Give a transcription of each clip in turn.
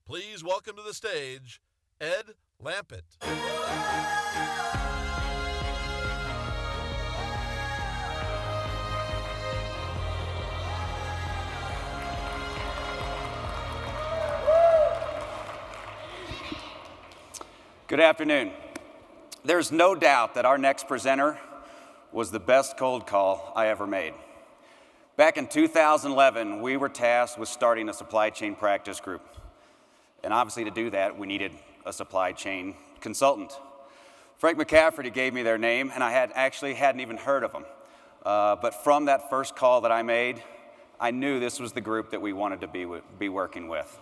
Please welcome to the stage, Ed Lampett. Good afternoon. There's no doubt that our next presenter was the best cold call I ever made. Back in 2011, we were tasked with starting a supply chain practice group. And obviously to do that, we needed a supply chain consultant. Frank McCafferty gave me their name, and I hadn't even heard of them. But from that first call that I made, I knew this was the group that we wanted to be working with.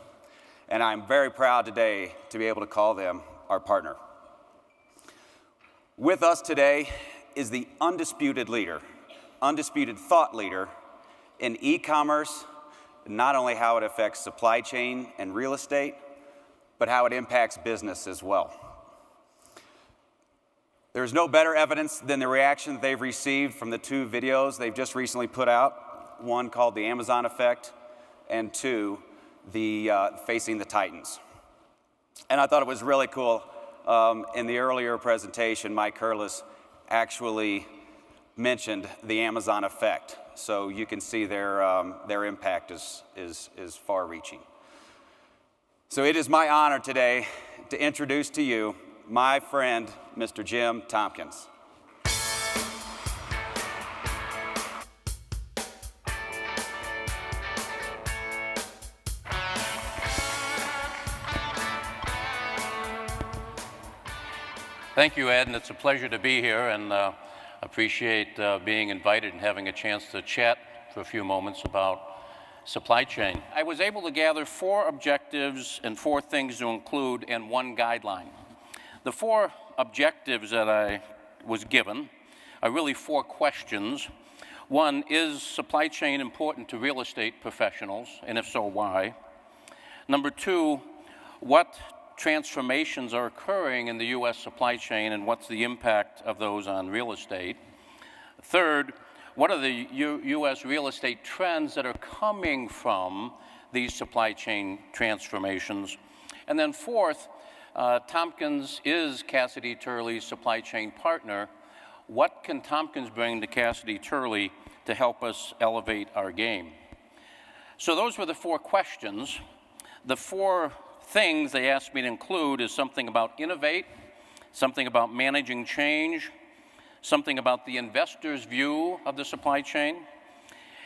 And I'm very proud today to be able to call them our partner. With us today is the undisputed thought leader in e-commerce, not only how it affects supply chain and real estate, but how it impacts business as well. There's no better evidence than the reaction that they've received from the two videos they've just recently put out, one called The Amazon Effect, and two, the Facing the Titans. And I thought it was really cool. In the earlier presentation, Mike Hurlis actually mentioned the Amazon effect. So you can see their impact is far-reaching. So it is my honor today to introduce to you my friend, Mr. Jim Tompkins. Thank you, Ed, and it's a pleasure to be here, and appreciate being invited and having a chance to chat for a few moments about supply chain. I was able to gather 4 objectives and 4 things to include and 1 guideline. The 4 objectives that I was given are really 4 questions. 1, is supply chain important to real estate professionals, and if so, why? Number 2, what transformations are occurring in the U.S. supply chain and what's the impact of those on real estate? Third, what are the U.S. real estate trends that are coming from these supply chain transformations? And then fourth, Tompkins is Cassidy Turley's supply chain partner. What can Tompkins bring to Cassidy Turley to help us elevate our game? So those were the 4 questions. The 4 things they asked me to include is something about innovate, something about managing change, something about the investor's view of the supply chain,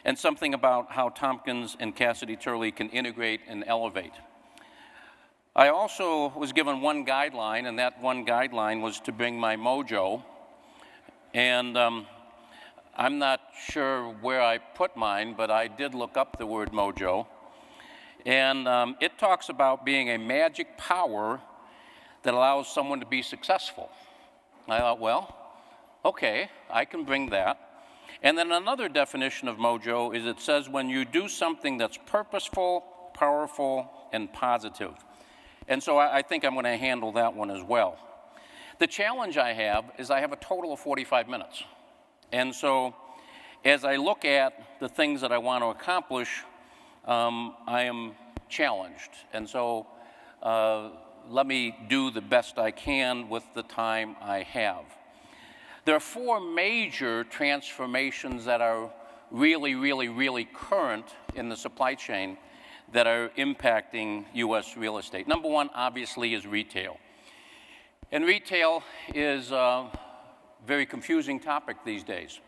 and something about how Tompkins and Cassidy Turley can integrate and elevate. I also was given 1 guideline, and that 1 guideline was to bring my mojo. And I'm not sure where I put mine, but I did look up the word mojo. And it talks about being a magic power that allows someone to be successful. And I thought, well, okay, I can bring that. And then another definition of mojo is it says when you do something that's purposeful, powerful, and positive. And so I think I'm going to handle that one as well. The challenge I have is I have a total of 45 minutes. And so as I look at the things that I want to accomplish, I am challenged, and so let me do the best I can with the time I have. There are 4 major transformations that are really current in the supply chain that are impacting U.S. real estate. Number 1, obviously, is retail. And retail is a very confusing topic these days.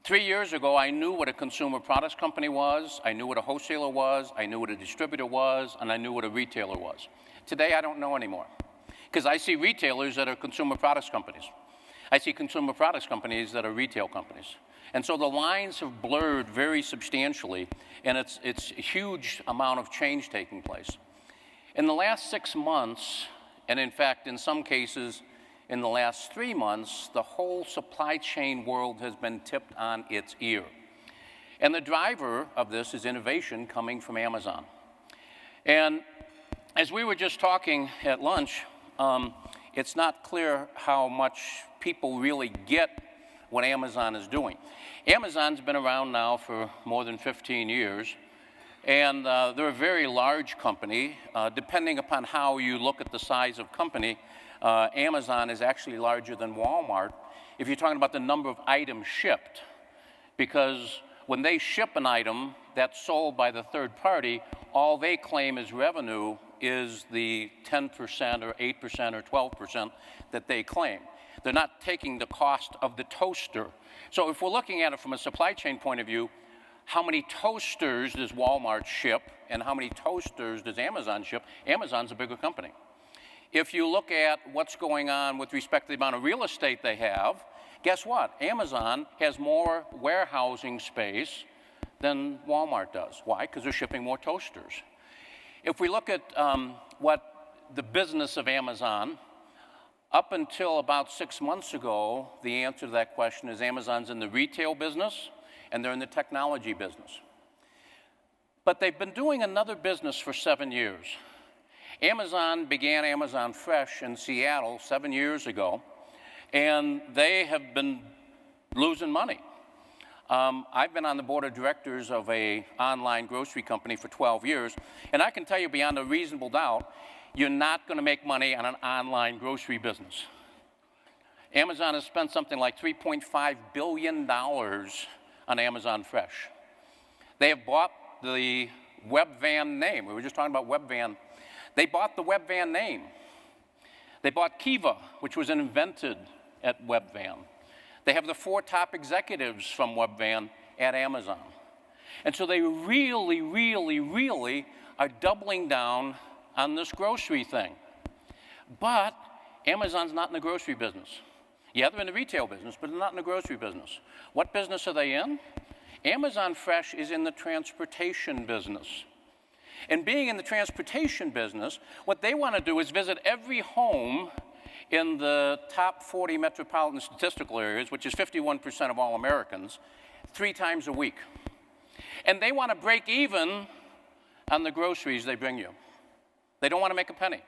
3 years ago, I knew what a consumer products company was, I knew what a wholesaler was, I knew what a distributor was, and I knew what a retailer was. Today, I don't know anymore, because I see retailers that are consumer products companies. I see consumer products companies that are retail companies. And so the lines have blurred very substantially, and it's a huge amount of change taking place. In the last 6 months, and in fact, in some cases, in the last 3 months, the whole supply chain world has been tipped on its ear. And the driver of this is innovation coming from Amazon. And as we were just talking at lunch, it's not clear how much people really get what Amazon is doing. Amazon's been around now for more than 15 years. And they're a very large company. Depending upon how you look at the size of company, Amazon is actually larger than Walmart if you're talking about the number of items shipped. Because when they ship an item that's sold by the third party, all they claim as revenue is the 10% or 8% or 12% that they claim. They're not taking the cost of the toaster. So if we're looking at it from a supply chain point of view, how many toasters does Walmart ship and how many toasters does Amazon ship? Amazon's a bigger company. If you look at what's going on with respect to the amount of real estate they have, guess what? Amazon has more warehousing space than Walmart does. Why? Because they're shipping more toasters. If we look at what the business of Amazon, up until about 6 months ago, the answer to that question is Amazon's in the retail business and they're in the technology business. But they've been doing another business for 7 years. Amazon began Amazon Fresh in Seattle 7 years ago, and they have been losing money. I've been on the board of directors of an online grocery company for 12 years, and I can tell you beyond a reasonable doubt, you're not going to make money on an online grocery business. Amazon has spent something like $3.5 billion on Amazon Fresh. They have bought the Webvan name. We were just talking about Webvan. They bought the Webvan name. They bought Kiva, which was invented at Webvan. They have the 4 top executives from Webvan at Amazon. And so they really, really, really are doubling down on this grocery thing. But Amazon's not in the grocery business. Yeah, they're in the retail business, but they're not in the grocery business. What business are they in? Amazon Fresh is in the transportation business. And being in the transportation business, what they want to do is visit every home in the top 40 metropolitan statistical areas, which is 51% of all Americans, 3 times a week. And they want to break even on the groceries they bring you. They don't want to make a penny.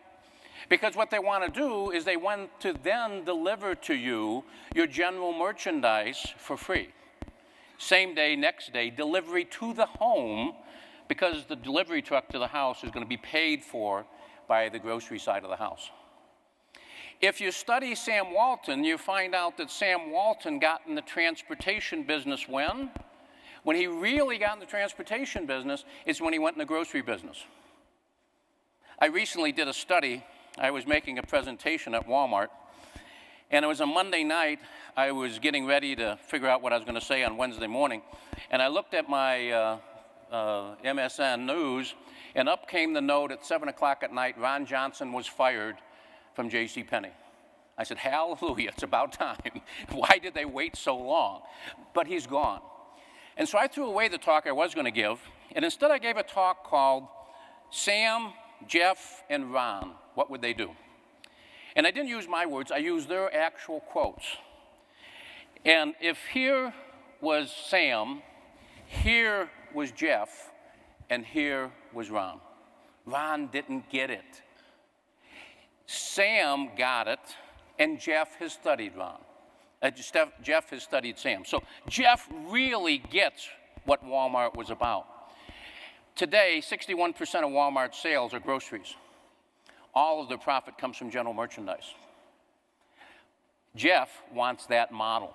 Because what they want to do is they want to then deliver to you your general merchandise for free. Same day, next day, delivery to the home, because the delivery truck to the house is going to be paid for by the grocery side of the house. If you study Sam Walton, you find out that Sam Walton got in the transportation business when? When he really got in the transportation business is when he went in the grocery business. I recently did a study. I was making a presentation at Walmart, and it was a Monday night. I was getting ready to figure out what I was going to say on Wednesday morning, and I looked at my MSN News, and up came the note at 7 o'clock at night, Ron Johnson was fired from JCPenney. I said, hallelujah, it's about time. Why did they wait so long? But he's gone. And so I threw away the talk I was going to give, and instead I gave a talk called Sam, Jeff, and Ron, what would they do? And I didn't use my words, I used their actual quotes. And if here was Sam, here was Jeff, and here was Ron. Ron didn't get it. Sam got it, and Jeff has studied Ron. Jeff has studied Sam. So Jeff really gets what Walmart was about. Today, 61% of Walmart's sales are groceries. All of their profit comes from general merchandise. Jeff wants that model.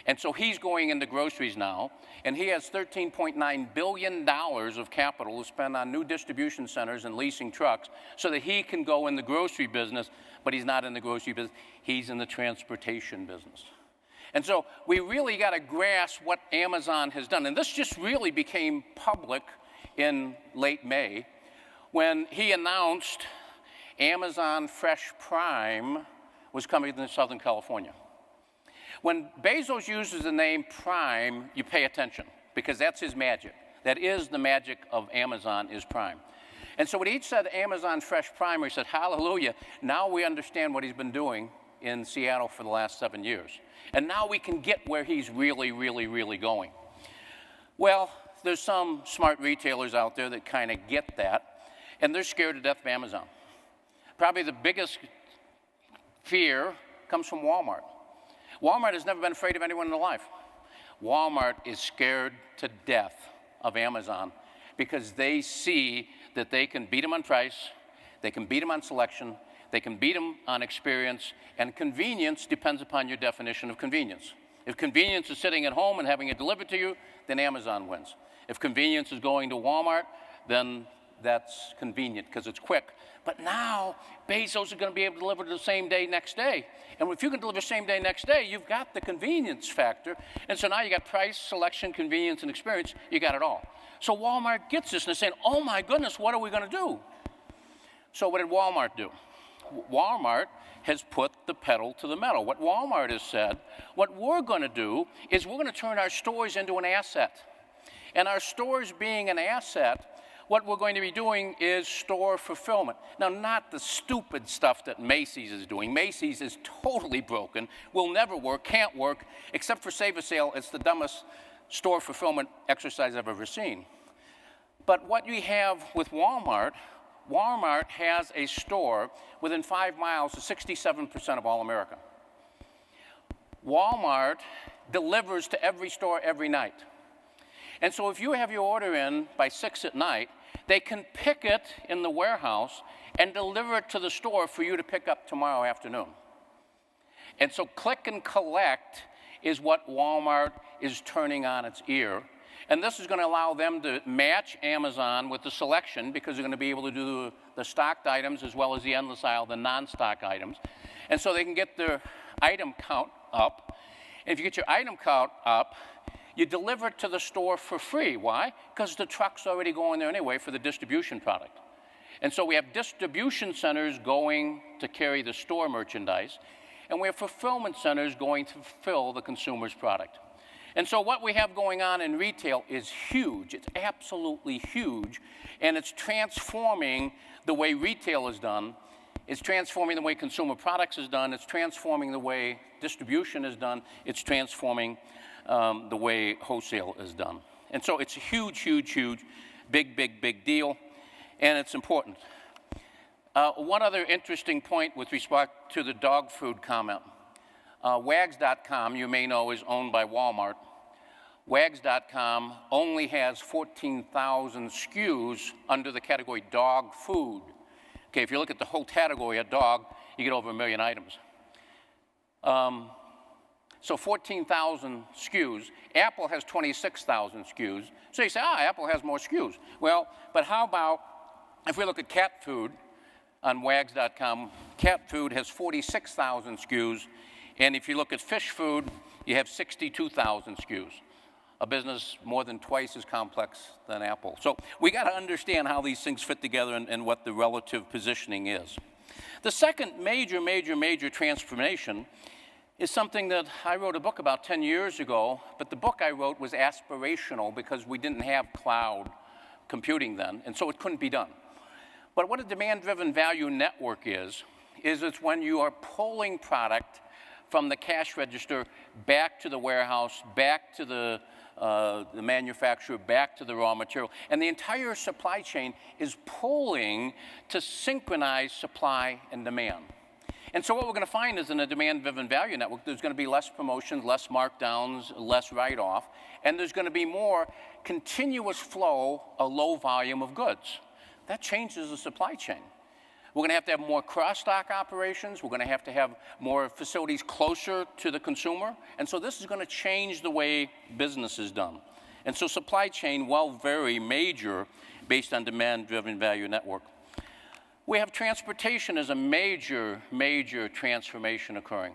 And so he's going into groceries now, and he has $13.9 billion of capital to spend on new distribution centers and leasing trucks so that he can go in the grocery business, but he's not in the grocery business, he's in the transportation business. And so we really got to grasp what Amazon has done. And this just really became public in late May when he announced Amazon Fresh Prime was coming to Southern California. When Bezos uses the name Prime, you pay attention because that's his magic. That is the magic of Amazon is Prime. And so when he said Amazon Fresh Prime, he said, hallelujah, now we understand what he's been doing in Seattle for the last 7 years. And now we can get where he's really, really, really going. Well, there's some smart retailers out there that kind of get that, and they're scared to death of Amazon. Probably the biggest fear comes from Walmart. Walmart has never been afraid of anyone in their life. Walmart is scared to death of Amazon because they see that they can beat them on price, they can beat them on selection, they can beat them on experience, and convenience depends upon your definition of convenience. If convenience is sitting at home and having it delivered to you, then Amazon wins. If convenience is going to Walmart, then that's convenient because it's quick. But now, Bezos is going to be able to deliver the same day, next day. And if you can deliver same day, next day, you've got the convenience factor. And so now you got price, selection, convenience, and experience. You got it all. So Walmart gets this and they're saying, oh my goodness, what are we going to do? So what did Walmart do? Walmart has put the pedal to the metal. What Walmart has said, what we're going to do is we're going to turn our stores into an asset. And our stores being an asset, what we're going to be doing is store fulfillment. Now, not the stupid stuff that Macy's is doing. Macy's is totally broken, will never work, can't work, except for Save a Sale. It's the dumbest store fulfillment exercise I've ever seen. But what we have with Walmart, Walmart has a store within 5 miles of 67% of all America. Walmart delivers to every store every night. And so if you have your order in by 6 at night, they can pick it in the warehouse and deliver it to the store for you to pick up tomorrow afternoon. And so click and collect is what Walmart is turning on its ear. And this is going to allow them to match Amazon with the selection because they're going to be able to do the stocked items as well as the endless aisle, the non-stock items. And so they can get their item count up. And if you get your item count up, you deliver it to the store for free. Why? Because the truck's already going there anyway for the distribution product. And so we have distribution centers going to carry the store merchandise, and we have fulfillment centers going to fulfill the consumer's product. And so what we have going on in retail is huge. It's absolutely huge, and it's transforming the way retail is done. It's transforming the way consumer products is done. It's transforming the way distribution is done. It's transforming the way wholesale is done. And so it's a huge, huge, huge, big, big, big deal, and it's important. One other interesting point with respect to the dog food comment. Wags.com, you may know, is owned by Walmart. Wags.com only has 14,000 SKUs under the category dog food. Okay, if you look at the whole category of dog, you get over 1 million items. So 14,000 SKUs. Apple has 26,000 SKUs. So you say, Apple has more SKUs. Well, but how about if we look at cat food on Wags.com, cat food has 46,000 SKUs. And if you look at fish food, you have 62,000 SKUs. A business more than twice as complex than Apple. So we got to understand how these things fit together and what the relative positioning is. The second major transformation is something that I wrote a book about 10 years ago, but the book I wrote was aspirational because we didn't have cloud computing then, and so it couldn't be done. But what a demand-driven value network is it's when you are pulling product from the cash register back to the warehouse, back to the manufacturer, back to the raw material. And the entire supply chain is pulling to synchronize supply and demand. And so what we're going to find is in a demand-driven value network, there's going to be less promotions, less markdowns, less write-off, and there's going to be more continuous flow, a low volume of goods. That changes the supply chain. We're going to have more cross-stock operations. We're going to have more facilities closer to the consumer. And so this is going to change the way business is done. And so supply chain, while very major, based on demand-driven value network. We have transportation as a major transformation occurring.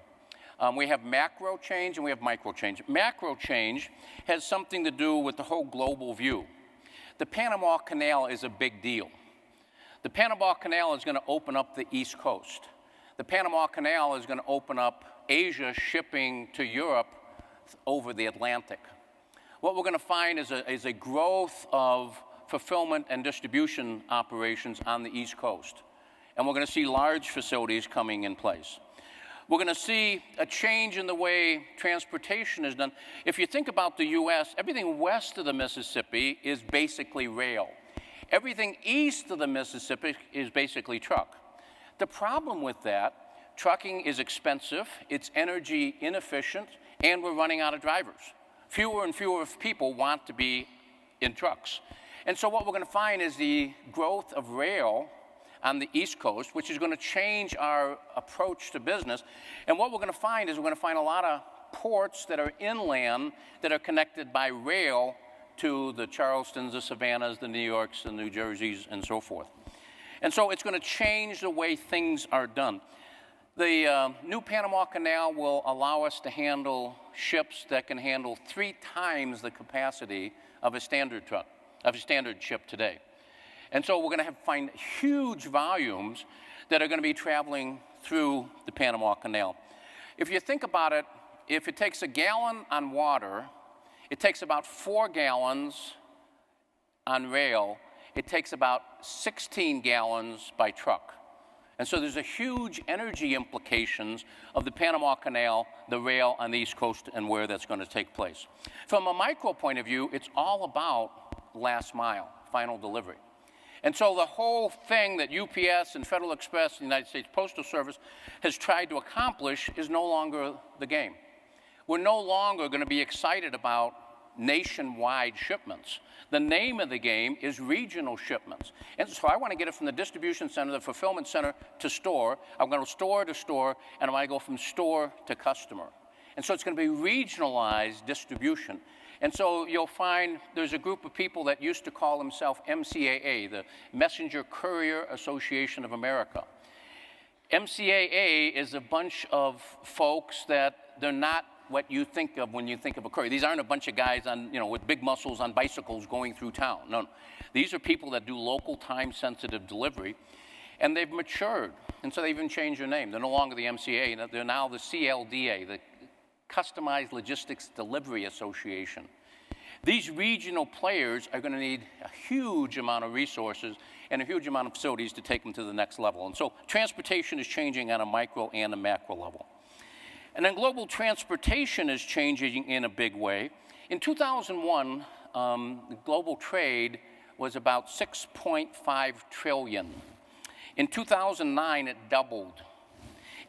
We have macro change and we have micro change. Macro change has something to do with the whole global view. The Panama Canal is a big deal. The Panama Canal is going to open up the East Coast. The Panama Canal is going to open up Asia shipping to Europe over the Atlantic. What we're going to find is a growth of fulfillment and distribution operations on the East Coast. And we're going to see large facilities coming in place. We're going to see a change in the way transportation is done. If you think about the US, everything west of the Mississippi is basically rail. Everything east of the Mississippi is basically truck. The problem with that, trucking is expensive, it's energy inefficient, and we're running out of drivers. Fewer and fewer people want to be in trucks. And so what we're going to find is the growth of rail on the East Coast, which is going to change our approach to business. And what we're going to find is we're going to find a lot of ports that are inland that are connected by rail to the Charlestons, the Savannahs, the New Yorks, the New Jerseys, and so forth. And so it's going to change the way things are done. The new Panama Canal will allow us to handle ships that can handle 3 times the capacity of a standard truck, of a standard ship today. And so we're going to find huge volumes that are going to be traveling through the Panama Canal. If you think about it, if it takes a gallon on water, it takes about 4 gallons on rail. It takes about 16 gallons by truck. And so there's a huge energy implications of the Panama Canal, the rail on the East Coast, and where that's going to take place. From a micro point of view, it's all about last mile, final delivery. And so the whole thing that UPS and Federal Express and the United States Postal Service has tried to accomplish is no longer the game. We're no longer going to be excited about nationwide shipments. The name of the game is regional shipments. And so I want to get it from the distribution center, the fulfillment center, to store. I'm going to store to store, and I'm going to go from store to customer. And so it's going to be regionalized distribution. And so you'll find there's a group of people that used to call themselves MCAA, the Messenger Courier Association of America. MCAA is a bunch of folks that they're not what you think of when you think of a courier. These aren't a bunch of guys on, with big muscles on bicycles going through town. No. These are people that do local time-sensitive delivery, and they've matured. And so they've even changed their name. They're no longer the MCA. They're now the CLDA, the Customized Logistics Delivery Association. These regional players are going to need a huge amount of resources and a huge amount of facilities to take them to the next level. And so transportation is changing on a micro and a macro level. And then global transportation is changing in a big way. In 2001, global trade was about 6.5 trillion. In 2009, it doubled.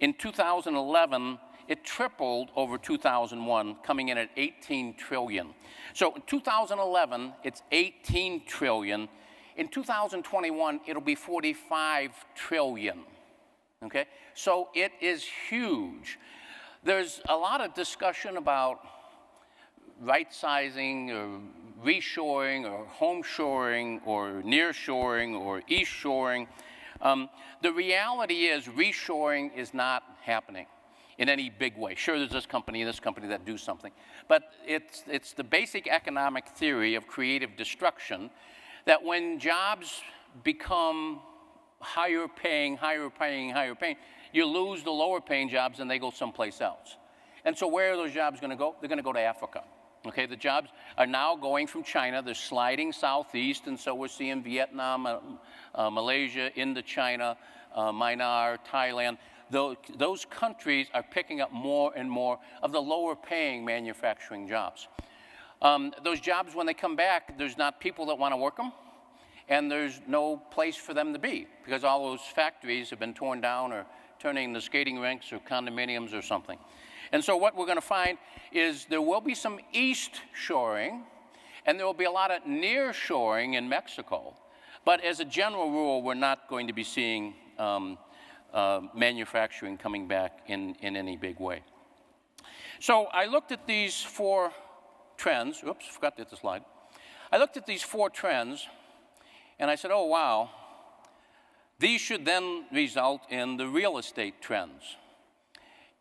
In 2011, it tripled over 2001, coming in at 18 trillion. So in 2011, it's 18 trillion. In 2021, it'll be 45 trillion, okay? So it is huge. There's a lot of discussion about right-sizing or reshoring or home-shoring or near-shoring or east-shoring. The reality is reshoring is not happening in any big way. Sure, there's this company that do something. But it's the basic economic theory of creative destruction that when jobs become higher paying, you lose the lower paying jobs and they go someplace else. And so where are those jobs going to go? They're going to go to Africa. Okay, the jobs are now going from China. They're sliding southeast, and so we're seeing Vietnam, Malaysia, Indochina, Myanmar, Thailand. Those countries are picking up more and more of the lower paying manufacturing jobs. Those jobs, when they come back, there's not people that want to work them, and there's no place for them to be because all those factories have been torn down or turning into skating rinks or condominiums or something. And so what we're going to find is there will be some east shoring, and there will be a lot of near shoring in Mexico. But as a general rule, we're not going to be seeing manufacturing coming back in any big way. So I looked at these 4 trends. Oops, forgot to hit the slide. I looked at these 4 trends, and I said, oh, wow. These should then result in the real estate trends.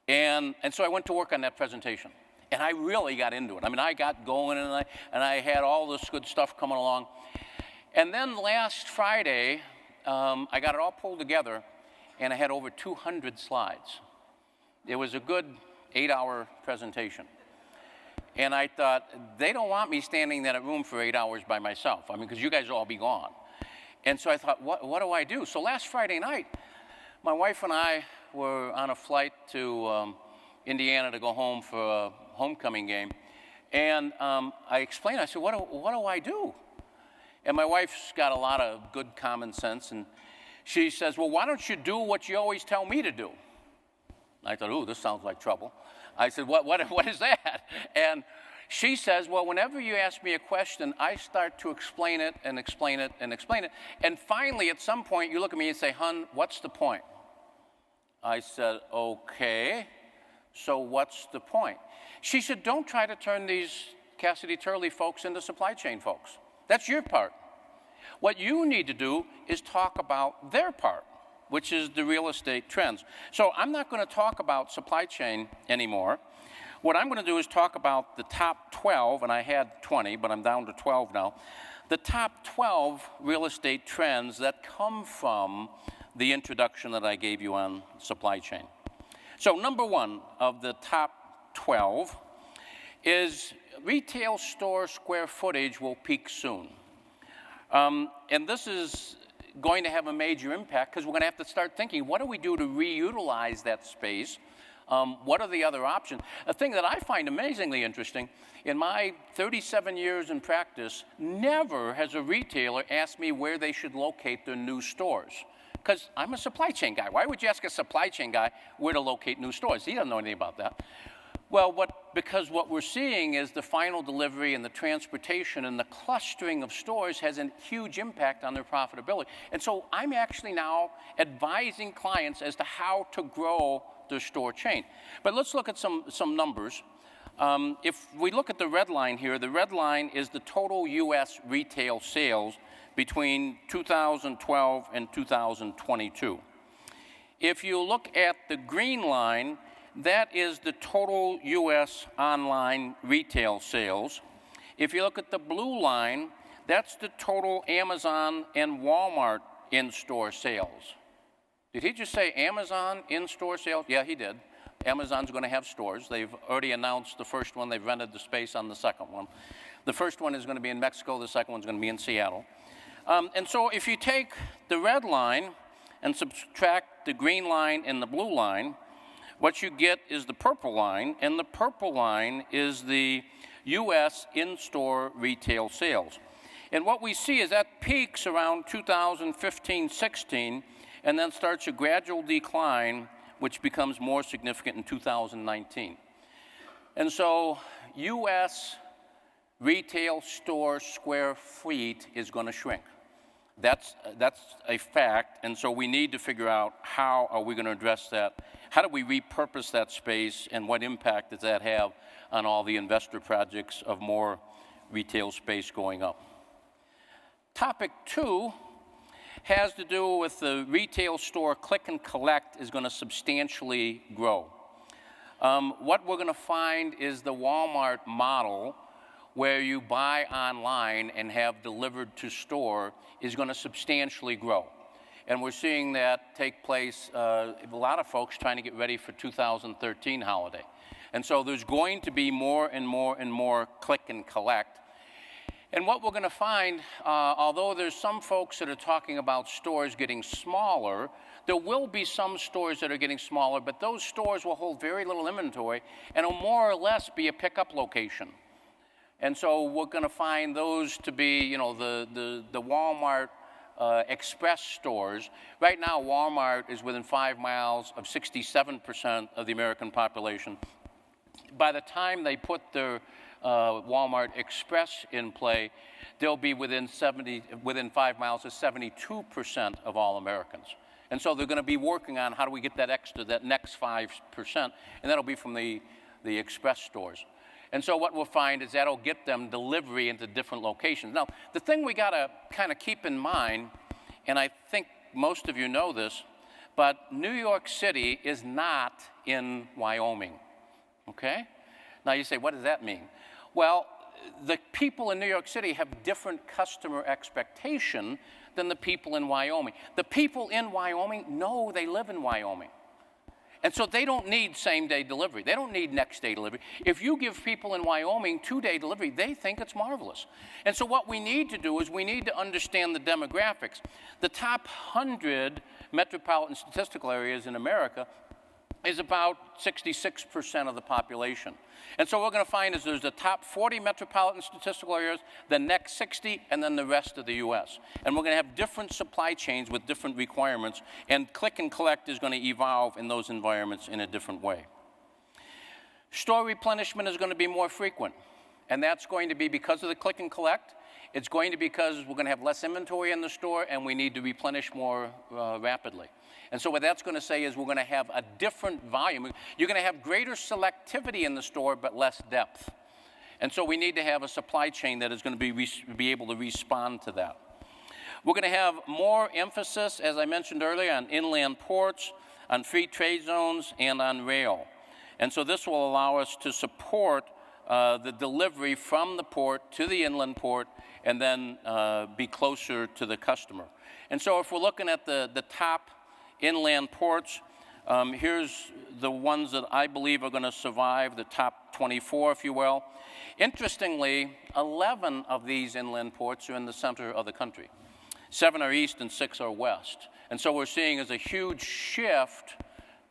And so I went to work on that presentation. And I really got into it. I mean, I got going, and I had all this good stuff coming along. And then last Friday, I got it all pulled together, and I had over 200 slides. It was a good 8-hour presentation. And I thought, they don't want me standing in that room for 8 hours by myself. I mean, because you guys will all be gone. And so I thought, what do I do? So last Friday night, my wife and I were on a flight to Indiana to go home for a homecoming game. And I explained, I said, what do I do? And my wife's got a lot of good common sense. And she says, well, why don't you do what you always tell me to do? I thought, ooh, this sounds like trouble. I said, what is that? And She says, well, whenever you ask me a question, I start to explain it and explain it and explain it. And finally, at some point, you look at me and say, "Hun, what's the point?" I said, "Okay, so what's the point?" She said, "Don't try to turn these Cassidy Turley folks into supply chain folks. That's your part. What you need to do is talk about their part, which is the real estate trends." So I'm not going to talk about supply chain anymore. What I'm going to do is talk about the top 12, and I had 20, but I'm down to 12 now. The top 12 real estate trends that come from the introduction that I gave you on supply chain. So number one of the top 12 is retail store square footage will peak soon. And this is going to have a major impact because we're going to have to start thinking, what do we do to reutilize that space? What are the other options? A thing that I find amazingly interesting, in my 37 years in practice, never has a retailer asked me where they should locate their new stores. Because I'm a supply chain guy. Why would you ask a supply chain guy where to locate new stores? He doesn't know anything about that. Well, because what we're seeing is the final delivery and the transportation and the clustering of stores has a huge impact on their profitability. And so I'm actually now advising clients as to how to grow their store chain. But let's look at some numbers. If we look at the red line here, the red line is the total U.S. retail sales between 2012 and 2022. If you look at the green line, that is the total U.S. online retail sales. If you look at the blue line, that's the total Amazon and Walmart in-store sales. Did he just say Amazon in-store sales? Yeah, he did. Amazon's going to have stores. They've already announced the first one. They've rented the space on the second one. The first one is going to be in Mexico. The second one's going to be in Seattle. And so if you take the red line and subtract the green line and the blue line, what you get is the purple line, and the purple line is the U.S. in-store retail sales. And what we see is that peaks around 2015-16 and then starts a gradual decline, which becomes more significant in 2019. And so U.S. retail store square feet is going to shrink. That's a fact, and so we need to figure out how are we going to address that. How do we repurpose that space, and what impact does that have on all the investor projects of more retail space going up? Topic 2 has to do with the retail store click and collect is going to substantially grow. What we're going to find is the Walmart model, where you buy online and have delivered to store, is going to substantially grow. And we're seeing that take place, a lot of folks trying to get ready for 2013 holiday. And so there's going to be more and more and more click and collect. And what we're going to find, although there's some folks that are talking about stores getting smaller, there will be some stores that are getting smaller, but those stores will hold very little inventory and will more or less be a pickup location. And so we're going to find those to be, you know, the Walmart express stores. Right now, Walmart is within 5 miles of 67% of the American population. By the time they put their Walmart Express in play, they'll be within 5 miles of 72% of all Americans. And so they're going to be working on how do we get that next 5%, and that'll be from the express stores. And so what we'll find is that'll get them delivery into different locations. Now, the thing we got to kind of keep in mind, and I think most of you know this, but New York City is not in Wyoming, okay? Now you say, what does that mean? Well, the people in New York City have different customer expectation than the people in Wyoming. The people in Wyoming know they live in Wyoming. And so they don't need same-day delivery. They don't need next-day delivery. If you give people in Wyoming 2-day delivery, they think it's marvelous. And so what we need to do is we need to understand the demographics. The top 100 metropolitan statistical areas in America is about 66% of the population. And so what we're going to find is there's the top 40 metropolitan statistical areas, the next 60, and then the rest of the U.S. And we're going to have different supply chains with different requirements, and click and collect is going to evolve in those environments in a different way. Store replenishment is going to be more frequent. And that's going to be because of the click and collect. It's going to be because we're going to have less inventory in the store and we need to replenish more rapidly. And so what that's going to say is we're going to have a different volume. You're going to have greater selectivity in the store but less depth. And so we need to have a supply chain that is going to be able to respond to that. We're going to have more emphasis, as I mentioned earlier, on inland ports, on free trade zones, and on rail. And so this will allow us to support the delivery from the port to the inland port and then be closer to the customer. And so if we're looking at the top inland ports, here's the ones that I believe are going to survive, the top 24, if you will. Interestingly, 11 of these inland ports are in the center of the country. 7 are east and 6 are west. And so we're seeing is a huge shift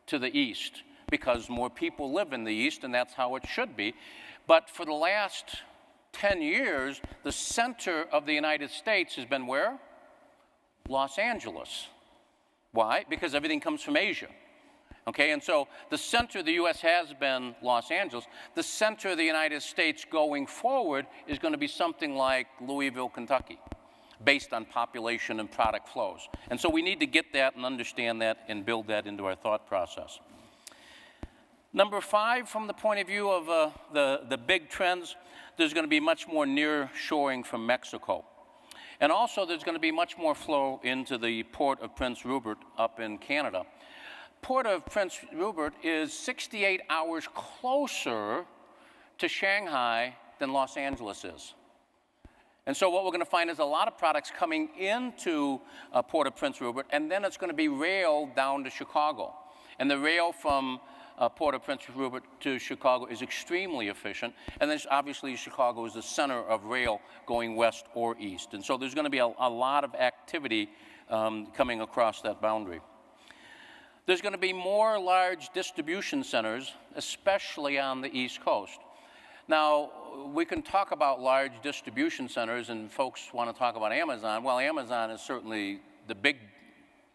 to the east because more people live in the east, and that's how it should be. But for the last 10 years, the center of the United States has been where? Los Angeles. Why? Because everything comes from Asia. Okay, and so the center of the U.S. has been Los Angeles. The center of the United States going forward is going to be something like Louisville, Kentucky, based on population and product flows. And so we need to get that and understand that and build that into our thought process. Number 5, from the point of view of the big trends, there's going to be much more near-shoring from Mexico. And also there's going to be much more flow into the Port of Prince Rupert up in Canada. Port of Prince Rupert is 68 hours closer to Shanghai than Los Angeles is. And so what we're going to find is a lot of products coming into Port of Prince Rupert, and then it's going to be railed down to Chicago. And the rail from Port of Prince Rupert to Chicago is extremely efficient. And then obviously Chicago is the center of rail going west or east. And so there's going to be a lot of activity coming across that boundary. There's going to be more large distribution centers, especially on the East Coast. Now, we can talk about large distribution centers, and folks want to talk about Amazon. Well, Amazon is certainly the big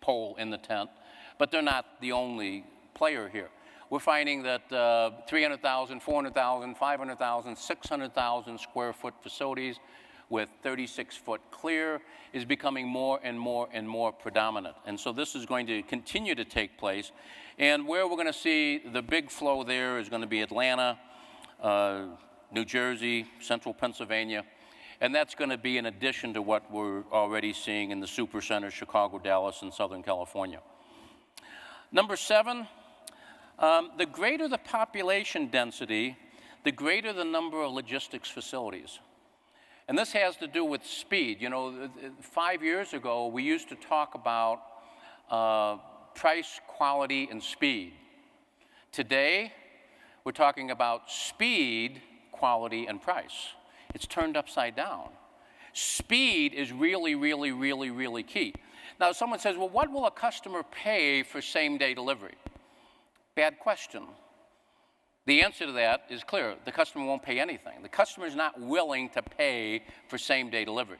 pole in the tent, but they're not the only player here. We're finding that 300,000, 400,000, 500,000, 600,000 square foot facilities with 36-foot clear is becoming more and more and more predominant. And so this is going to continue to take place. And where we're going to see the big flow there is going to be Atlanta, New Jersey, central Pennsylvania. And that's going to be in addition to what we're already seeing in the supercenters, Chicago, Dallas, and Southern California. Number 7, the greater the population density, the greater the number of logistics facilities. And this has to do with speed. You know, 5 years ago, we used to talk about price, quality, and speed. Today, we're talking about speed, quality, and price. It's turned upside down. Speed is really, really, really, really key. Now, someone says, well, what will a customer pay for same-day delivery? Bad question. The answer to that is clear. The customer won't pay anything. The customer is not willing to pay for same-day delivery.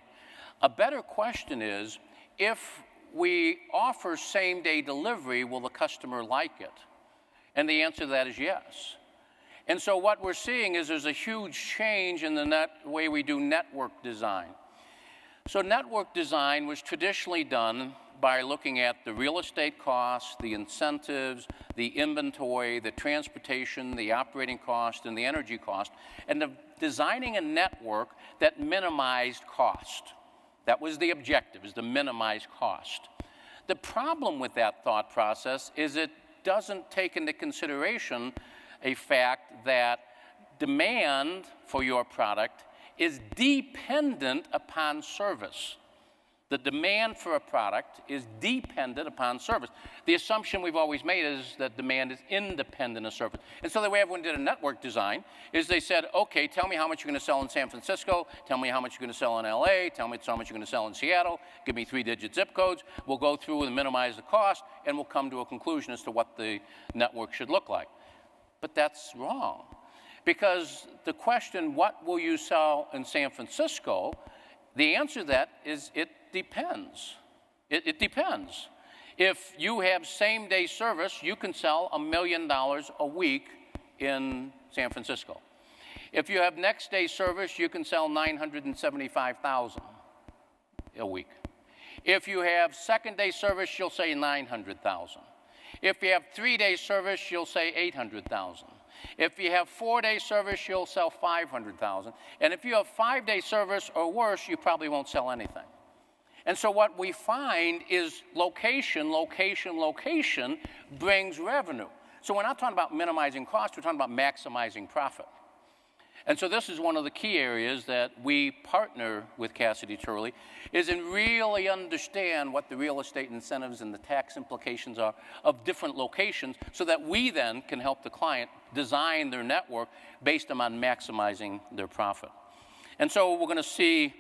A better question is, if we offer same-day delivery, will the customer like it? And the answer to that is yes. And so what we're seeing is there's a huge change in the way we do network design. So network design was traditionally done by looking at the real estate costs, the incentives, the inventory, the transportation, the operating cost, and the energy cost, and designing a network that minimized cost. That was the objective, is to minimize cost. The problem with that thought process is it doesn't take into consideration a fact that demand for your product is dependent upon service. The demand for a product is dependent upon service. The assumption we've always made is that demand is independent of service. And so the way everyone did a network design is they said, okay, tell me how much you're going to sell in San Francisco, tell me how much you're going to sell in LA, tell me how much you're going to sell in Seattle, give me 3-digit zip codes, we'll go through and minimize the cost, and we'll come to a conclusion as to what the network should look like. But that's wrong. Because the question, what will you sell in San Francisco, the answer to that is it depends. It depends. If you have same-day service, you can sell $1 million a week in San Francisco. If you have next day service, you can sell 975,000 a week. If you have second day service, you'll say 900,000. If you have 3-day service, you'll say 800,000. If you have 4-day service, you'll sell 500,000. And if you have 5-day service or worse, you probably won't sell anything. And so what we find is location, location, location brings revenue. So we're not talking about minimizing cost, we're talking about maximizing profit. And so this is one of the key areas that we partner with Cassidy Turley, is in really understand what the real estate incentives and the tax implications are of different locations, so that we then can help the client design their network based on maximizing their profit. And so we're going to see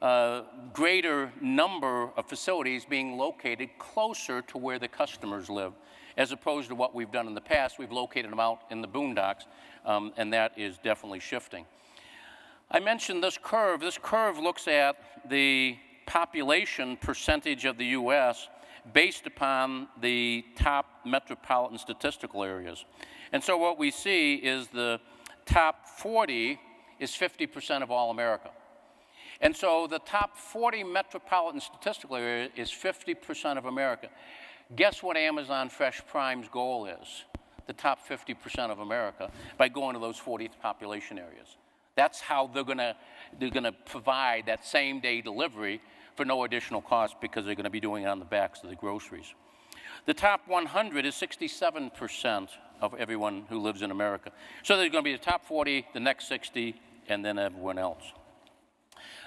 a greater number of facilities being located closer to where the customers live, as opposed to what we've done in the past. We've located them out in the boondocks, and that is definitely shifting. I mentioned this curve. This curve looks at the population percentage of the U.S. based upon the top metropolitan statistical areas. And so what we see is the top 40 is 50% of all America. And so the top 40 metropolitan statistical area is 50% of America. Guess what Amazon Fresh Prime's goal is? The top 50% of America, by going to those 40 population areas. That's how they're gonna provide that same day delivery for no additional cost, because they're gonna be doing it on the backs of the groceries. The top 100 is 67% of everyone who lives in America. So there's gonna be the top 40, the next 60, and then everyone else.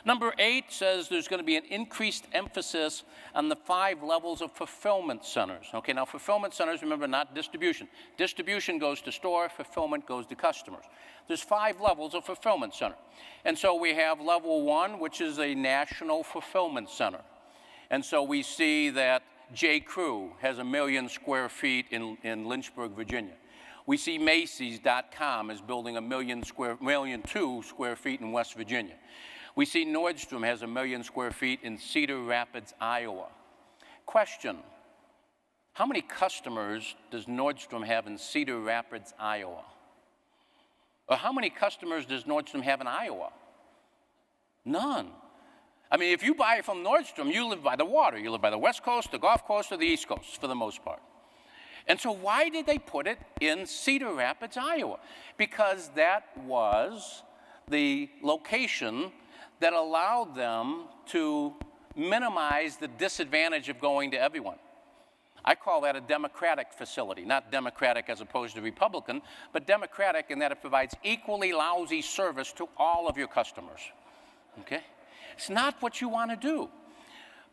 Number 8 says there's going to be an increased emphasis on the 5 levels of fulfillment centers. Okay, now fulfillment centers, remember, not distribution. Distribution goes to store, fulfillment goes to customers. There's 5 levels of fulfillment center. And so we have level 1, which is a national fulfillment center. And so we see that J. Crew has 1 million square feet in Lynchburg, Virginia. We see Macy's.com is building 1.2 million square feet in West Virginia. We see Nordstrom has 1 million square feet in Cedar Rapids, Iowa. Question, how many customers does Nordstrom have in Cedar Rapids, Iowa? Or how many customers does Nordstrom have in Iowa? None. I mean, if you buy from Nordstrom, you live by the water. You live by the West Coast, the Gulf Coast, or the East Coast, for the most part. And so why did they put it in Cedar Rapids, Iowa? Because that was the location that allowed them to minimize the disadvantage of going to everyone. I call that a democratic facility, not democratic as opposed to Republican, but democratic in that it provides equally lousy service to all of your customers, okay? It's not what you want to do.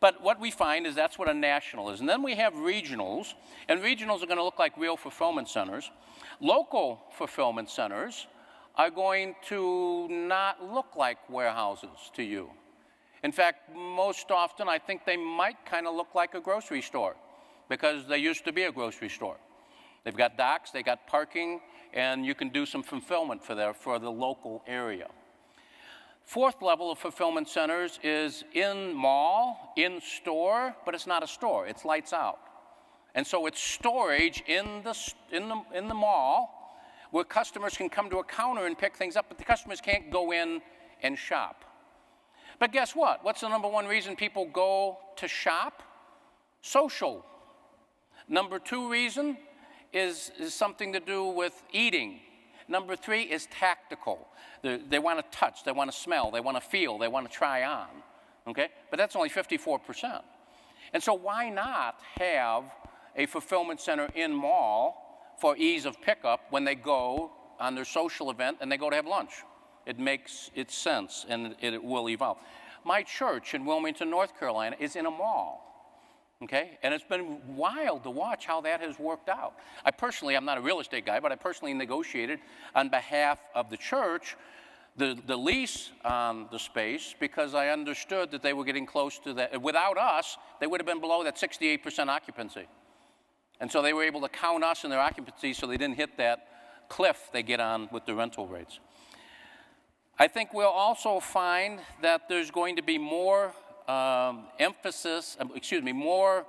But what we find is that's what a national is. And then we have regionals, and regionals are going to look like real fulfillment centers. Local fulfillment centers are going to not look like warehouses to you. In fact, most often I think they might kind of look like a grocery store, because they used to be a grocery store. They've got docks, they got parking, and you can do some fulfillment for the local area. 4th level of fulfillment centers is in mall, in store, but it's not a store, it's lights out. And so it's storage in the mall, where customers can come to a counter and pick things up, but the customers can't go in and shop. But guess what? What's the number 1 reason people go to shop? Social. Number 2 reason is something to do with eating. Number 3 is tactical. They want to touch, they want to smell, they want to feel, they want to try on, okay? But that's only 54%. And so why not have a fulfillment center in mall for ease of pickup when they go on their social event and they go to have lunch? It makes its sense, and it will evolve. My church in Wilmington, North Carolina is in a mall, okay? And it's been wild to watch how that has worked out. I'm not a real estate guy, but I personally negotiated on behalf of the church the lease on the space, because I understood that they were getting close to that. Without us, they would have been below that 68% occupancy. And so they were able to count us in their occupancy so they didn't hit that cliff they get on with the rental rates. I think we'll also find that there's going to be more more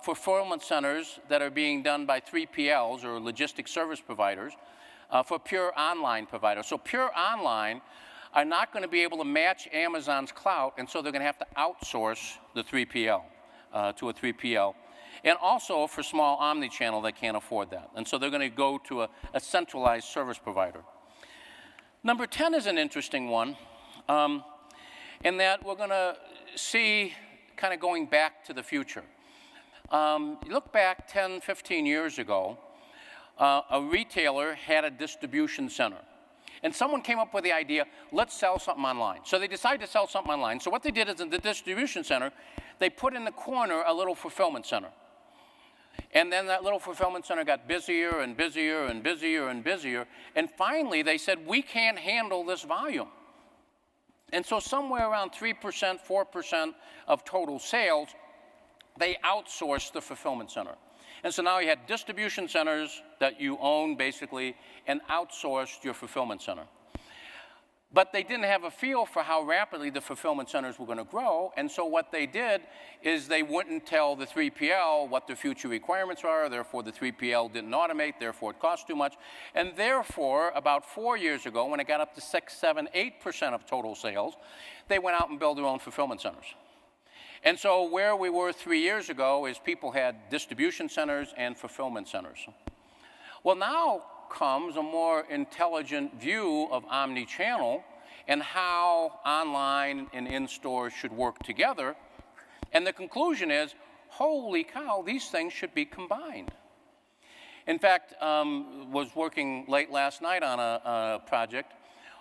fulfillment centers that are being done by 3PLs, or logistics service providers, for pure online providers. So pure online are not going to be able to match Amazon's clout, and so they're going to have to outsource the 3PL to a 3PL. And also for small omni-channel, they can't afford that. And so they're going to go to a centralized service provider. Number 10 is an interesting one, in that we're going to see kind of going back to the future. Look back 10, 15 years ago, a retailer had a distribution center. And someone came up with the idea, let's sell something online. So they decided to sell something online. So what they did is in the distribution center, they put in the corner a little fulfillment center. And then that little fulfillment center got busier and busier and busier and busier. And finally, they said, we can't handle this volume. And so somewhere around 3%, 4% of total sales, they outsourced the fulfillment center. And so now you had distribution centers that you own, basically, and outsourced your fulfillment center. But they didn't have a feel for how rapidly the fulfillment centers were going to grow, and so what they did is they wouldn't tell the 3PL what the future requirements are, therefore the 3PL didn't automate, therefore it cost too much, and therefore about 4 years ago, when it got up to 6, 7, 8% of total sales, they went out and built their own fulfillment centers. And so where we were 3 years ago is people had distribution centers and fulfillment centers. Well, now comes a more intelligent view of omni-channel and how online and in-store should work together. And the conclusion is, holy cow, these things should be combined. In fact, was working late last night on a project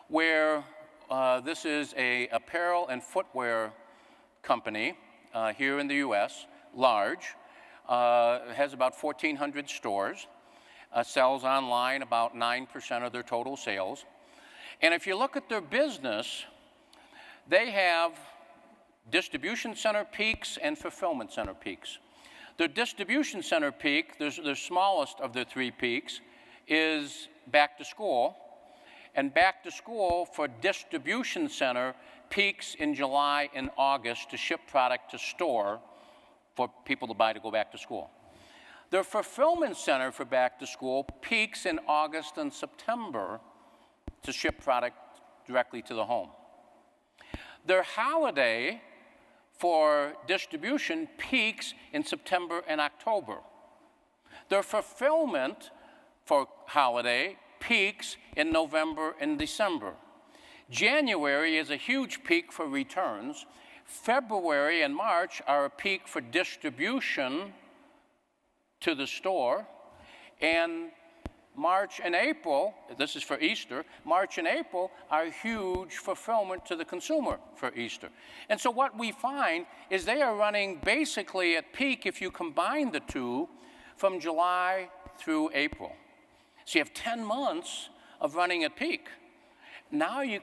where this is a apparel and footwear company here in the US, large, has about 1,400 stores. Sells online about 9% of their total sales. And if you look at their business, they have distribution center peaks and fulfillment center peaks. Their distribution center peak, the smallest of their 3 peaks, is back to school. And back to school for distribution center peaks in July and August to ship product to store for people to buy to go back to school. Their fulfillment center for back to school peaks in August and September to ship product directly to the home. Their holiday for distribution peaks in September and October. Their fulfillment for holiday peaks in November and December. January is a huge peak for returns. February and March are a peak for distribution to the store, and March and April, this is for Easter, March and April are huge fulfillment to the consumer for Easter. And so what we find is they are running basically at peak, if you combine the two, from July through April. So you have 10 months of running at peak. Now you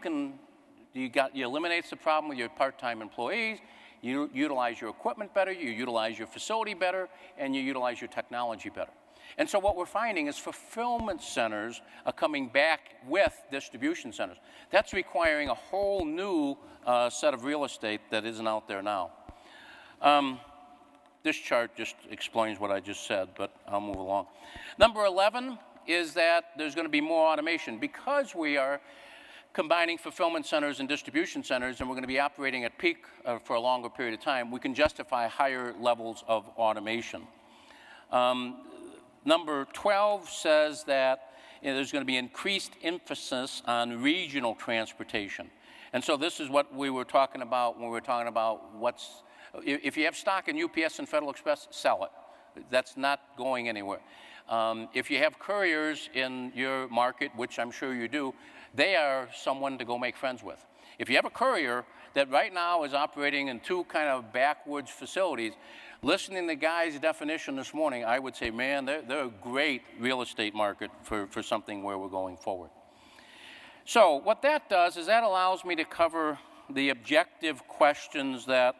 eliminates the problem with your part-time employees, you utilize your equipment better, you utilize your facility better, and you utilize your technology better. And so what we're finding is fulfillment centers are coming back with distribution centers. That's requiring a whole new set of real estate that isn't out there now. This chart just explains what I just said, but I'll move along. Number 11 is that there's going to be more automation. Because we are combining fulfillment centers and distribution centers, and we're going to be operating at peak for a longer period of time, we can justify higher levels of automation. Number 12 says that there's going to be increased emphasis on regional transportation. And so this is what we were talking about when we were talking about if you have stock in UPS and Federal Express, sell it. That's not going anywhere. If you have couriers in your market, which I'm sure you do, they are someone to go make friends with. If you have a courier that right now is operating in 2 kind of backwoods facilities, listening to the guy's definition this morning, I would say, man, they're a great real estate market for something where we're going forward. So what that does is that allows me to cover the objective questions that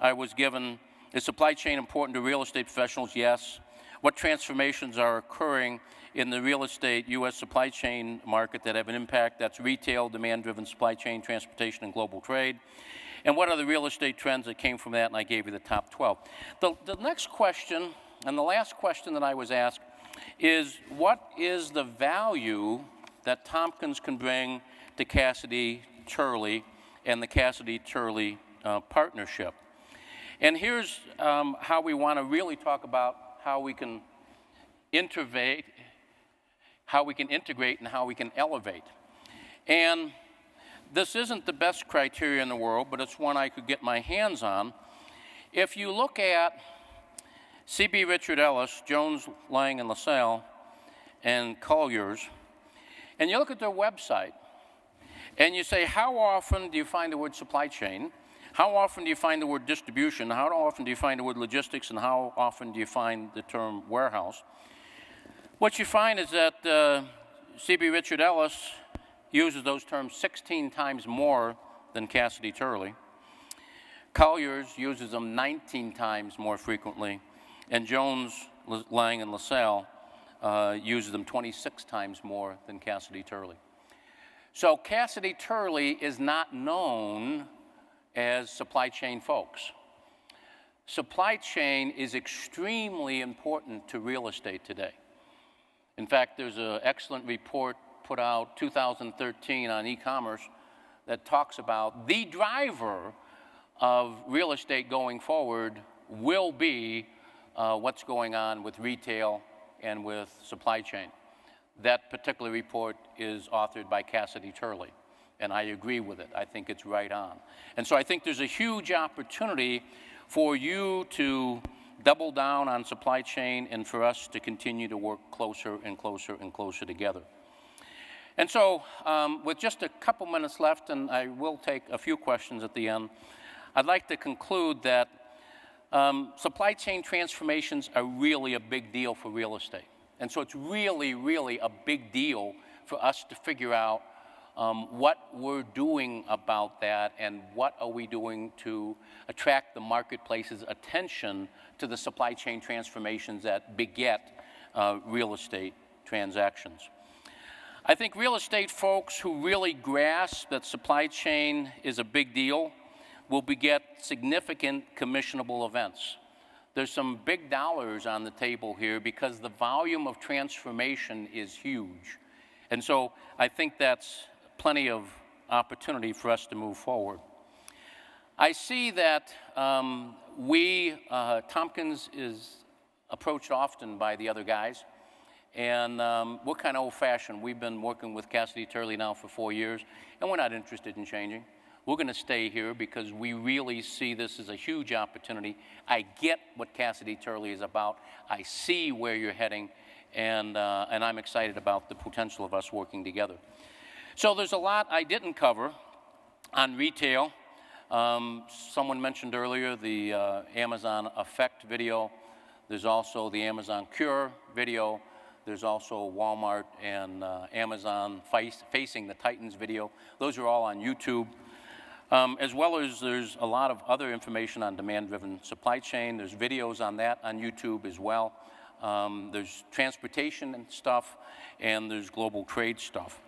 I was given. Is supply chain important to real estate professionals? Yes. What transformations are occurring in the real estate U.S. supply chain market that have an impact? That's retail, demand-driven supply chain, transportation, and global trade. And what are the real estate trends that came from that? And I gave you the top 12. The next question, and the last question that I was asked, is what is the value that Tompkins can bring to Cassidy Turley and the Cassidy Turley partnership. And here's how we want to really talk about how we can integrate, and how we can elevate. And this isn't the best criteria in the world, but it's one I could get my hands on. If you look at C.B. Richard Ellis, Jones, Lang, and LaSalle, and Colliers, and you look at their website, and you say, how often do you find the word supply chain? How often do you find the word distribution? How often do you find the word logistics? And how often do you find the term warehouse? What you find is that C.B. Richard Ellis uses those terms 16 times more than Cassidy Turley. Colliers uses them 19 times more frequently. And Jones, Lang, and LaSalle uses them 26 times more than Cassidy Turley. So Cassidy Turley is not known as supply chain folks. Supply chain is extremely important to real estate today. In fact, there's an excellent report put out 2013 on e-commerce that talks about the driver of real estate going forward will be what's going on with retail and with supply chain. That particular report is authored by Cassidy Turley, and I agree with it. I think it's right on. And so I think there's a huge opportunity for you to double down on supply chain and for us to continue to work closer and closer and closer together. And so with just a couple minutes left, and I will take a few questions at the end, I'd like to conclude that supply chain transformations are really a big deal for real estate. And so it's really, really a big deal for us to figure out what we're doing about that and what are we doing to attract the marketplace's attention to the supply chain transformations that beget real estate transactions. I think real estate folks who really grasp that supply chain is a big deal will beget significant commissionable events. There's some big dollars on the table here because the volume of transformation is huge. And so I think that's plenty of opportunity for us to move forward. I see that Tompkins is approached often by the other guys, and we're kind of old-fashioned. We've been working with Cassidy Turley now for 4 years, and we're not interested in changing. We're going to stay here because we really see this as a huge opportunity. I get what Cassidy Turley is about. I see where you're heading, and I'm excited about the potential of us working together. So there's a lot I didn't cover on retail. Someone mentioned earlier the Amazon Effect video. There's also the Amazon Cure video. There's also Walmart and Amazon Facing the Titans video. Those are all on YouTube. As well as there's a lot of other information on demand-driven supply chain. There's videos on that on YouTube as well. There's transportation and stuff, and there's global trade stuff.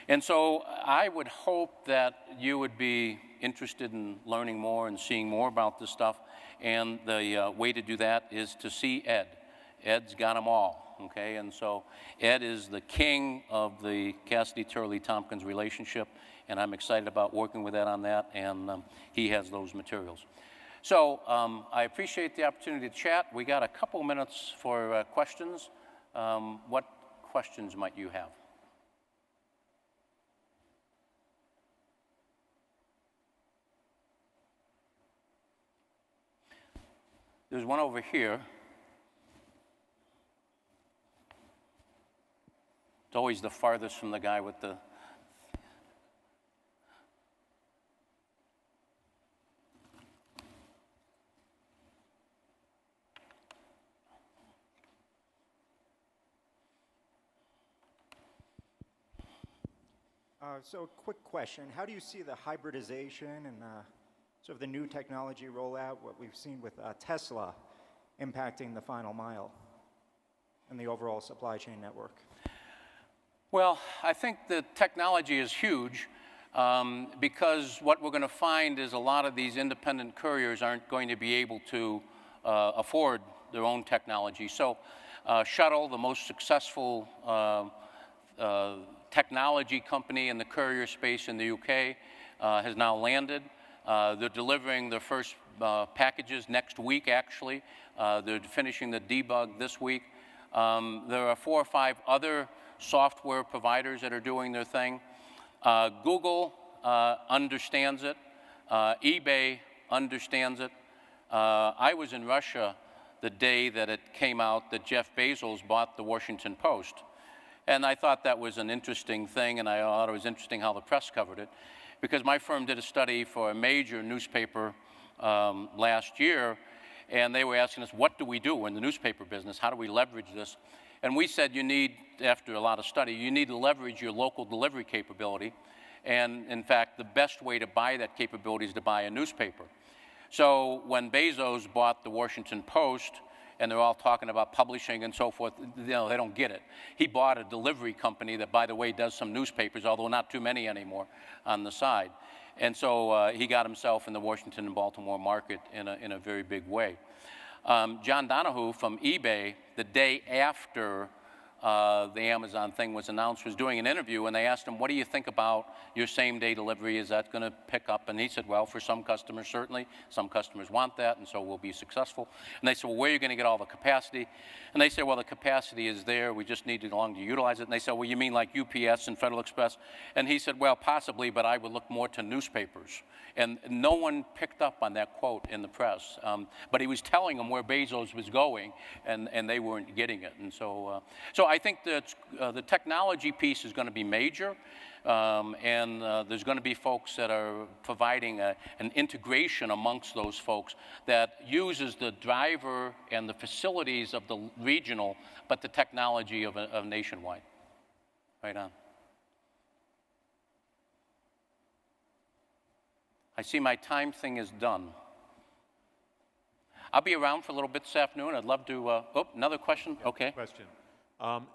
And so I would hope that you would be interested in learning more and seeing more about this stuff. And the way to do that is to see Ed. Ed's got them all, okay? And so Ed is the king of the Cassidy Turley-Tompkins relationship, and I'm excited about working with Ed on that, and he has those materials. So I appreciate the opportunity to chat. We got a couple minutes for questions. What questions might you have? There's one over here. It's always the farthest from the guy with the... So a quick question. How do you see the hybridization and sort of the new technology rollout, what we've seen with Tesla, impacting the final mile and the overall supply chain network? Well, I think the technology is huge because what we're going to find is a lot of these independent couriers aren't going to be able to afford their own technology. So Shuttle, the most successful technology company in the courier space in the UK, has now landed. They're delivering their first packages next week, actually. They're finishing the debug this week. There are 4 or 5 other software providers that are doing their thing. Google understands it. eBay understands it. I was in Russia the day that it came out that Jeff Bezos bought the Washington Post. And I thought that was an interesting thing, and I thought it was interesting how the press covered it, because my firm did a study for a major newspaper last year, and they were asking us, what do we do in the newspaper business? How do we leverage this? And we said you need, after a lot of study, you need to leverage your local delivery capability. And in fact, the best way to buy that capability is to buy a newspaper. So when Bezos bought the Washington Post, and they're all talking about publishing and so forth, you know, they don't get it. He bought a delivery company that, by the way, does some newspapers, although not too many anymore, on the side. And so he got himself in the Washington and Baltimore market in a very big way. John Donahue from eBay, the day after the Amazon thing was announced, was doing an interview, and they asked him, what do you think about your same-day delivery? Is that going to pick up? And he said, well, for some customers, certainly. Some customers want that, and so we'll be successful. And they said, well, where are you going to get all the capacity? And they said, well, the capacity is there. We just need to long to utilize it. And they said, well, you mean like UPS and Federal Express? And he said, well, possibly, but I would look more to newspapers. And no one picked up on that quote in the press. But he was telling them where Bezos was going, and they weren't getting it. And so I think that the technology piece is going to be major, and there's going to be folks that are providing an integration amongst those folks that uses the driver and the facilities of the regional, but the technology of nationwide. Right on. I see my time thing is done. I'll be around for a little bit this afternoon. I'd love to, oh, another question? Yeah, okay. Question.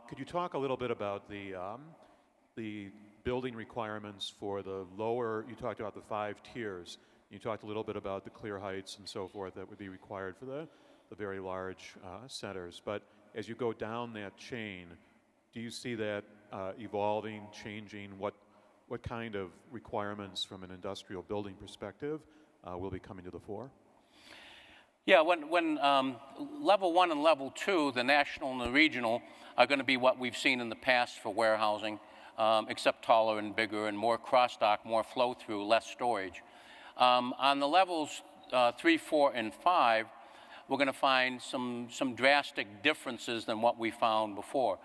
Could you talk a little bit about the building requirements for the lower, you talked about the 5 tiers. You talked a little bit about the clear heights and so forth that would be required for the very large centers. But as you go down that chain, do you see that evolving, changing? What kind of requirements from an industrial building perspective will be coming to the fore? Yeah, when level 1 and level 2, the national and the regional, are going to be what we've seen in the past for warehousing, except taller and bigger and more cross-dock, more flow-through, less storage. On the levels 3, 4, and 5, we're going to find some drastic differences than what we found before.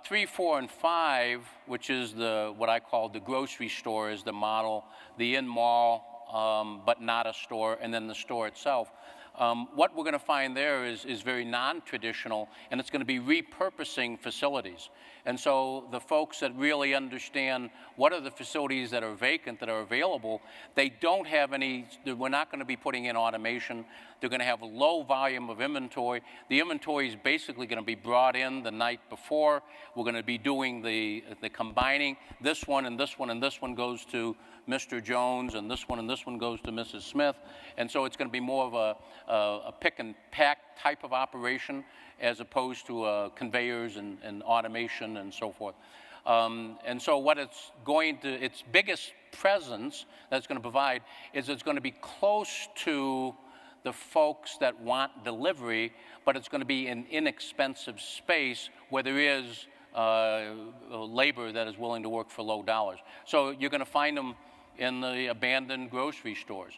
3, 4, and 5, which is what I call the grocery store, is the model, the in-mall, but not a store, and then the store itself. What we're going to find there is very non-traditional, and it's going to be repurposing facilities. And so the folks that really understand what are the facilities that are vacant, that are available, they don't have any, we're not going to be putting in automation. They're going to have a low volume of inventory. The inventory is basically going to be brought in the night before. We're going to be doing the combining. This one and this one and this one goes to Mr. Jones, and this one goes to Mrs. Smith. And so it's going to be more of a pick and pack type of operation as opposed to conveyors and automation and so forth. And so what it's going to, its biggest presence that it's going to provide is it's going to be close to the folks that want delivery, but it's going to be an inexpensive space where there is labor that is willing to work for low dollars. So you're going to find them in the abandoned grocery stores.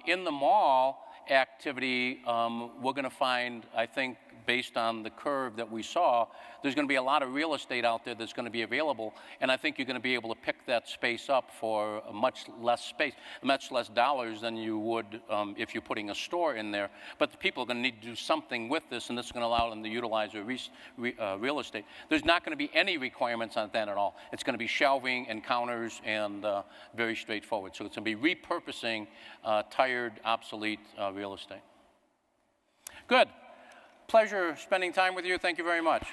In the mall activity, we're going to find, I think, based on the curve that we saw, there's going to be a lot of real estate out there that's going to be available, and I think you're going to be able to pick that space up for a much less space, much less dollars than you would if you're putting a store in there. But the people are going to need to do something with this, and this is going to allow them to utilize their real estate. There's not going to be any requirements on that at all. It's going to be shelving and counters and very straightforward. So it's going to be repurposing tired, obsolete real estate. Good. Pleasure spending time with you. Thank you very much.